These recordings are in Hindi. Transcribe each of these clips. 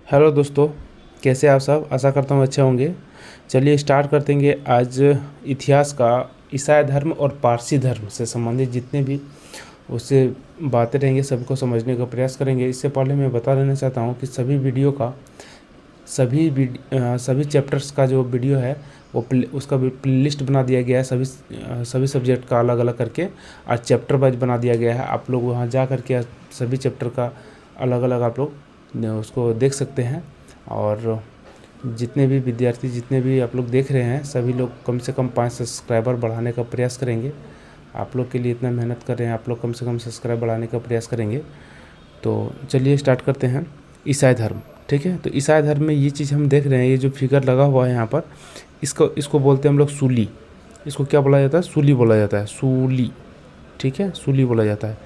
हेलो दोस्तों, कैसे आप सब। आशा करता हूँ अच्छे होंगे। चलिए स्टार्ट करते हैं आज इतिहास का। ईसाई धर्म और पारसी धर्म से संबंधित जितने भी उससे बातें रहेंगे सबको समझने का प्रयास करेंगे। इससे पहले मैं बता देना चाहता हूँ कि सभी वीडियो का सभी चैप्टर्स का जो वीडियो है वो उसका भी प्लेलिस्ट बना दिया गया है। सभी सब्जेक्ट का अलग अलग करके और चैप्टर वाइज बना दिया गया है। आप लोग वहाँ जा करके सभी चैप्टर का अलग अलग आप लोग उसको देख सकते हैं। और जितने भी विद्यार्थी जितने भी आप लोग देख रहे हैं सभी लोग कम से कम 5 सब्सक्राइबर बढ़ाने का प्रयास करेंगे। आप लोग के लिए इतना मेहनत कर रहे हैं, आप लोग कम से कम सब्सक्राइब बढ़ाने का प्रयास करेंगे। तो चलिए स्टार्ट करते हैं। ईसाई धर्म, ठीक है। तो ईसाई धर्म में ये चीज़ हम देख रहे हैं, ये जो फिगर लगा हुआ है यहाँ पर, इसको बोलते हैं हम लोग सूली। इसको क्या बोला जाता है? सूली बोला जाता है, सूली, ठीक है, सूली बोला जाता है।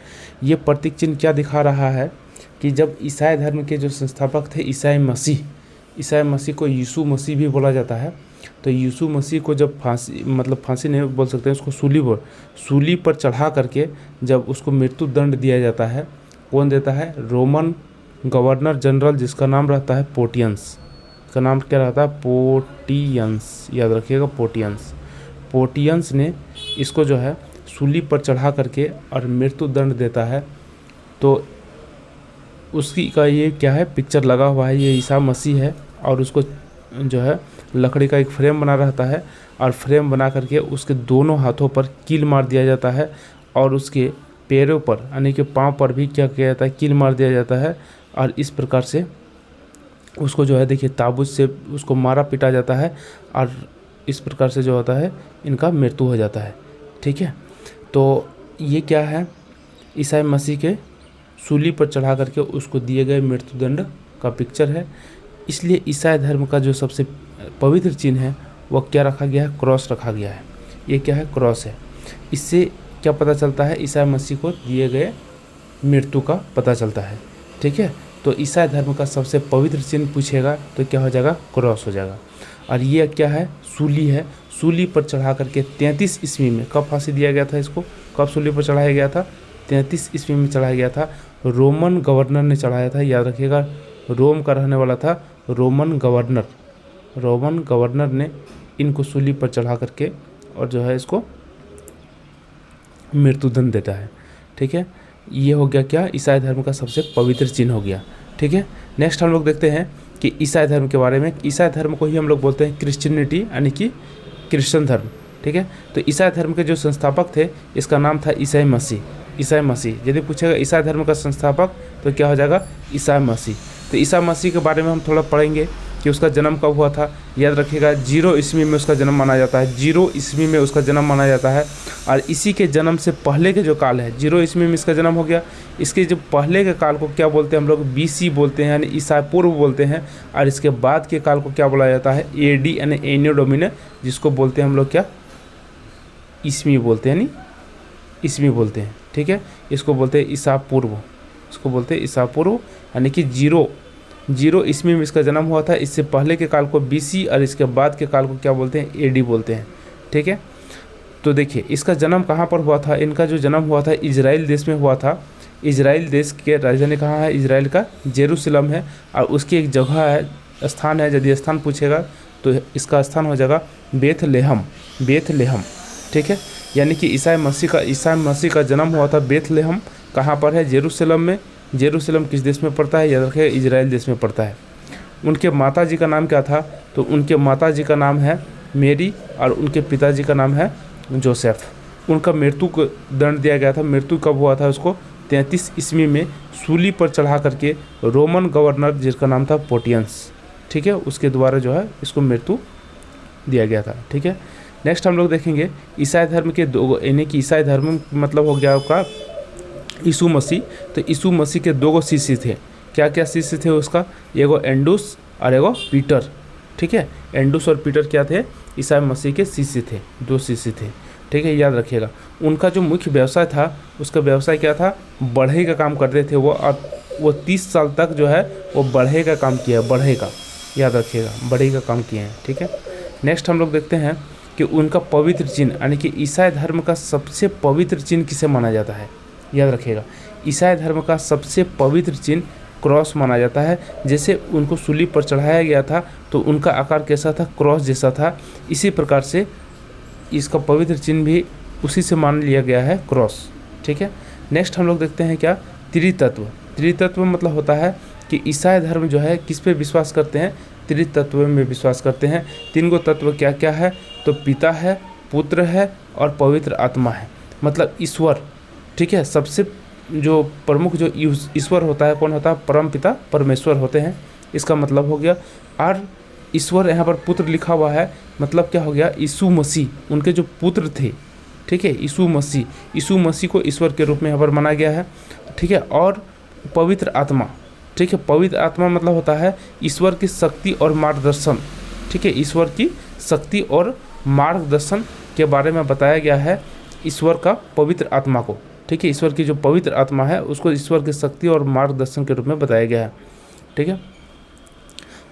ये प्रतीक चिन्ह क्या दिखा रहा है कि जब ईसाई धर्म के जो संस्थापक थे ईसाई मसीह को यीशु मसीह भी बोला जाता है। तो यीशु मसीह को जब फांसी नहीं बोल सकते, उसको सूली पर चढ़ा करके जब उसको मृत्यु दंड दिया जाता है, कौन देता है? रोमन गवर्नर जनरल, जिसका नाम रहता है पोर्टियंस। का नाम क्या रहता है? पोर्टियंस, याद रखिएगा, पोर्टियंस ने इसको जो है सूली पर चढ़ा करके और मृत्यु दंड देता है। तो उसकी का ये क्या है, पिक्चर लगा हुआ है, ये ईसा मसीह है। और उसको जो है लकड़ी का एक फ्रेम बना रहता है और फ्रेम बना करके उसके दोनों हाथों पर कील मार दिया जाता है और उसके पैरों पर यानी कि पाँव पर भी क्या किया जाता है? कील मार दिया जाता है। और इस प्रकार से उसको जो है देखिए ताबूत से उसको मारा पीटा जाता है और इस प्रकार से जो होता है इनका मृत्यु हो जाता है, ठीक है। तो ये क्या है? ईसाई मसीह के सूली पर चढ़ा करके उसको दिए गए मृत्युदंड का पिक्चर है। इसलिए ईसाई धर्म का जो सबसे पवित्र चिन्ह है वह क्या रखा गया है? क्रॉस रखा गया है। ये क्या है? क्रॉस है। इससे क्या पता चलता है? ईसाई मसीह को दिए गए मृत्यु का पता चलता है, ठीक है। तो ईसाई धर्म का सबसे पवित्र चिन्ह पूछेगा तो क्या हो जाएगा? क्रॉस हो जाएगा। और ये क्या है? सूली है। सूली पर चढ़ा करके 33 ईस्वी में कब फांसी दिया गया था? इसको कब सूली पर चढ़ाया गया था? 33 ईस्वी में चढ़ाया गया था। रोमन गवर्नर ने चढ़ाया था, याद रखिएगा। रोम का रहने वाला था रोमन गवर्नर ने इनको सूली पर चढ़ा करके और जो है इसको मृत्युदंड देता है, ठीक है। ये हो गया क्या? ईसाई धर्म का सबसे पवित्र चिन्ह हो गया, ठीक है। नेक्स्ट हम लोग देखते हैं कि ईसाई धर्म के बारे में। ईसाई धर्म को ही हम लोग बोलते हैं क्रिश्चियनिटी, यानी कि क्रिश्चियन धर्म, ठीक है। तो ईसाई धर्म के जो संस्थापक थे इसका नाम था ईसाई मसीह। यदि पूछेगा ईसाई धर्म का संस्थापक तो क्या हो जाएगा? ईसाई मसीह। तो ईसा मसीह के बारे में हम थोड़ा पढ़ेंगे कि उसका जन्म कब हुआ था। याद रखिएगा 0 ईस्वी में उसका जन्म माना जाता है। 0 ईस्वी में उसका जन्म माना जाता है। और इसी के जन्म से पहले के जो काल है, 0 ईस्वी में इसका जन्म हो गया। इसके जो पहले के काल को क्या बोलते हैं हम लोग? BC बोलते हैं, यानी ईसा पूर्व बोलते हैं। और इसके बाद के काल को क्या बोला जाता है? AD यानी एनियो डोमिने, जिसको बोलते हैं हम लोग क्या? ईस्वी बोलते हैं, यानी ईस्वी बोलते हैं, ठीक है। इसको बोलते हैं ईसा पूर्व, यानी कि 0 ईस्वी में इसका जन्म हुआ था। इससे पहले के काल को BC और इसके बाद के काल को क्या बोलते हैं? AD बोलते हैं, ठीक है। तो देखिए इसका जन्म कहाँ पर हुआ था? इनका जो जन्म हुआ था इजराइल देश में हुआ था। इजराइल देश के राजधानी कहाँ है? इजराइल का जेरूसलम है। और उसकी एक जगह है, स्थान है, यदि स्थान पूछेगा तो इसका स्थान हो जाएगा बेथलेहम, ठीक है। यानी कि ईसाई मसीह का जन्म हुआ था बेथलेहम। कहाँ पर है? जेरूसलम में। जेरूसलम किस देश में पड़ता है? याद रखिए इजराइल देश में पड़ता है। उनके माताजी का नाम क्या था? तो उनके माताजी का नाम है मेरी और उनके पिताजी का नाम है जोसेफ। उनका मृत्यु को दंड दिया गया था। मृत्यु कब हुआ था? उसको 33 ईस्वी में सूली पर चढ़ा करके रोमन गवर्नर, जिसका नाम था पोर्टियंस, ठीक है, उसके द्वारा जो है इसको मृत्यु दिया गया था, ठीक है। नेक्स्ट हम लोग देखेंगे ईसाई धर्म के दो, यानी कि ईसाई धर्म मतलब हो गया आपका यीशु मसीह। तो यीशु मसीह के 2 शिष्य थे। क्या क्या शिष्य थे उसका? एगो एंडुस और एगो पीटर, ठीक है। एंडुस और पीटर क्या थे? ईसाई मसीह के शिष्य थे, 2 शिष्य थे, ठीक है, याद रखिएगा। उनका जो मुख्य व्यवसाय था, उसका व्यवसाय क्या था? बढ़ई का काम करते थे वो। और वो 30 साल तक जो है वो बढ़ई का काम किया है, बढ़ई का, याद रखिएगा, बढ़ई का काम किए हैं, ठीक है। नेक्स्ट हम लोग देखते हैं कि उनका पवित्र चिन्ह, यानी कि ईसाई धर्म का सबसे पवित्र चिन्ह किसे माना जाता है? याद रखिएगा ईसाई धर्म का सबसे पवित्र चिन्ह क्रॉस माना जाता है। जैसे उनको सूली पर चढ़ाया गया था तो उनका आकार कैसा था, क्रॉस जैसा था। इसी प्रकार से इसका पवित्र चिन्ह भी उसी से मान लिया गया है, क्रॉस। ठीक है, नेक्स्ट हम लोग देखते हैं क्या, त्रितत्व। त्रितत्व मतलब होता है कि ईसाई धर्म जो है किस पे विश्वास करते हैं, त्रितत्व में विश्वास करते हैं। 3 गो तत्व क्या क्या है, तो पिता है, पुत्र है और पवित्र आत्मा है, मतलब ईश्वर। ठीक है, सबसे जो प्रमुख जो ईश्वर होता है, कौन होता है, परम पिता परमेश्वर होते हैं, इसका मतलब हो गया। और ईश्वर यहाँ पर पुत्र लिखा हुआ है, मतलब क्या हो गया, यीशु मसीह उनके जो पुत्र थे। ठीक है, यीशु मसीह को ईश्वर के रूप में यहाँ पर माना गया है। ठीक है, और पवित्र आत्मा। ठीक है, पवित्र आत्मा मतलब होता है ईश्वर की शक्ति और मार्गदर्शन। ठीक है, ईश्वर की शक्ति और मार्गदर्शन के बारे में बताया गया है ईश्वर का पवित्र आत्मा को। ठीक है, ईश्वर की जो पवित्र आत्मा है उसको ईश्वर की शक्ति और मार्गदर्शन के रूप में बताया गया है। ठीक है,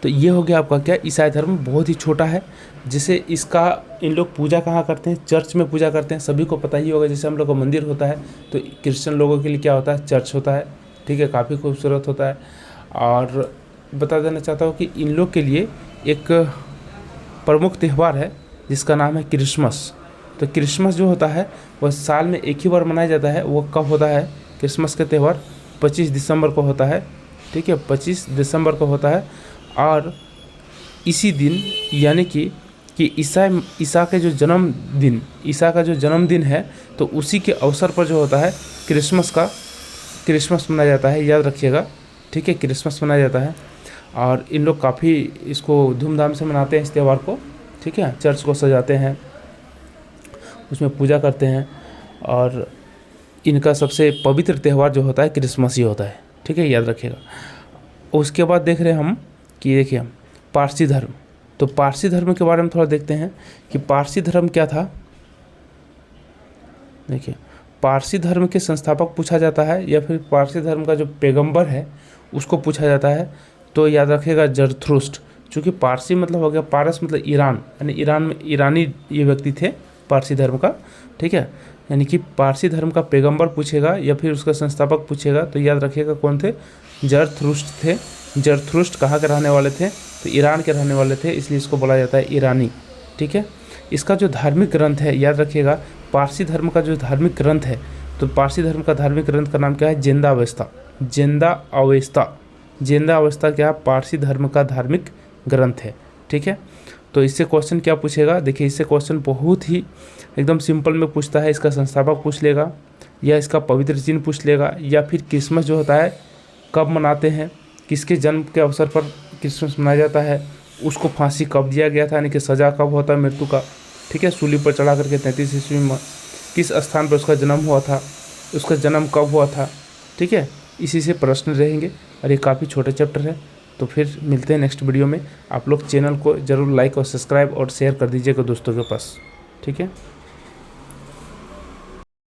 तो ये हो गया आपका क्या, ईसाई धर्म बहुत ही छोटा है। जिसे इसका इन लोग पूजा कहाँ करते हैं, चर्च में पूजा करते हैं। सभी को पता ही होगा, जैसे हम लोग का मंदिर होता है तो क्रिश्चियन लोगों के लिए क्या होता है, चर्च होता है। ठीक है, काफ़ी खूबसूरत होता है। और बता देना चाहता हूँ कि इन लोग के लिए एक प्रमुख त्यौहार है जिसका नाम है क्रिसमस। तो क्रिसमस जो होता है वह साल में एक ही बार मनाया जाता है। वो कब होता है, क्रिसमस का त्यौहार 25 दिसंबर को होता है। ठीक है, 25 दिसंबर को होता है। और इसी दिन यानी कि ईसा के जो जन्मदिन है तो उसी के अवसर पर जो होता है क्रिसमस मनाया जाता है, याद रखिएगा। ठीक है, क्रिसमस मनाया जाता है और इन लोग काफ़ी इसको धूमधाम से मनाते हैं इस त्यौहार को। ठीक है, चर्च को सजाते हैं, उसमें पूजा करते हैं और इनका सबसे पवित्र त्यौहार जो होता है क्रिसमस ही होता है। ठीक है, याद रखिएगा। उसके बाद देख रहे हैं हम कि देखिए पारसी धर्म। तो पारसी धर्म के बारे में थोड़ा देखते हैं कि पारसी धर्म क्या था। देखिए, पारसी धर्म के संस्थापक पूछा जाता है या फिर पारसी धर्म का जो पैगंबर है उसको पूछा जाता है तो याद रखिएगा जरथुस्ट्र। चूँकि पारसी मतलब हो गया, पारस मतलब ईरान, यानी ईरान में ईरानी ये व्यक्ति थे पारसी धर्म का। ठीक है, यानी कि पारसी धर्म का पैगंबर पूछेगा या फिर उसका संस्थापक पूछेगा तो याद रखिएगा कौन थे, जरथुस्ट्र थे। जरथुस्ट्र कहाँ के रहने वाले थे, तो ईरान के रहने वाले थे, इसलिए इसको बोला जाता है ईरानी। ठीक है, इसका जो धार्मिक ग्रंथ है, याद रखिएगा पारसी धर्म का जो धार्मिक ग्रंथ है, तो पारसी धर्म का धार्मिक ग्रंथ का नाम क्या है, जिंदा अवस्था क्या, पारसी धर्म का धार्मिक ग्रंथ है। ठीक है, तो इससे क्वेश्चन क्या पूछेगा, देखिए इससे क्वेश्चन बहुत ही एकदम सिंपल में पूछता है। इसका संस्थापक पूछ लेगा या इसका पवित्र चिन्ह पूछ लेगा या फिर क्रिसमस जो होता है कब मनाते हैं, किसके जन्म के अवसर पर क्रिसमस मनाया जाता है, उसको फांसी कब दिया गया था, यानी कि सज़ा कब होता है मृत्यु का। ठीक है, सूली पर चढ़ा करके 33 ईस्वी में किस स्थान पर उसका जन्म हुआ था, उसका जन्म कब हुआ था। ठीक है, इसी से प्रश्न रहेंगे और ये काफ़ी छोटे चैप्टर है। तो फिर मिलते हैं नेक्स्ट वीडियो में। आप लोग चैनल को ज़रूर लाइक और सब्सक्राइब और शेयर कर दीजिएगा दोस्तों के पास। ठीक है।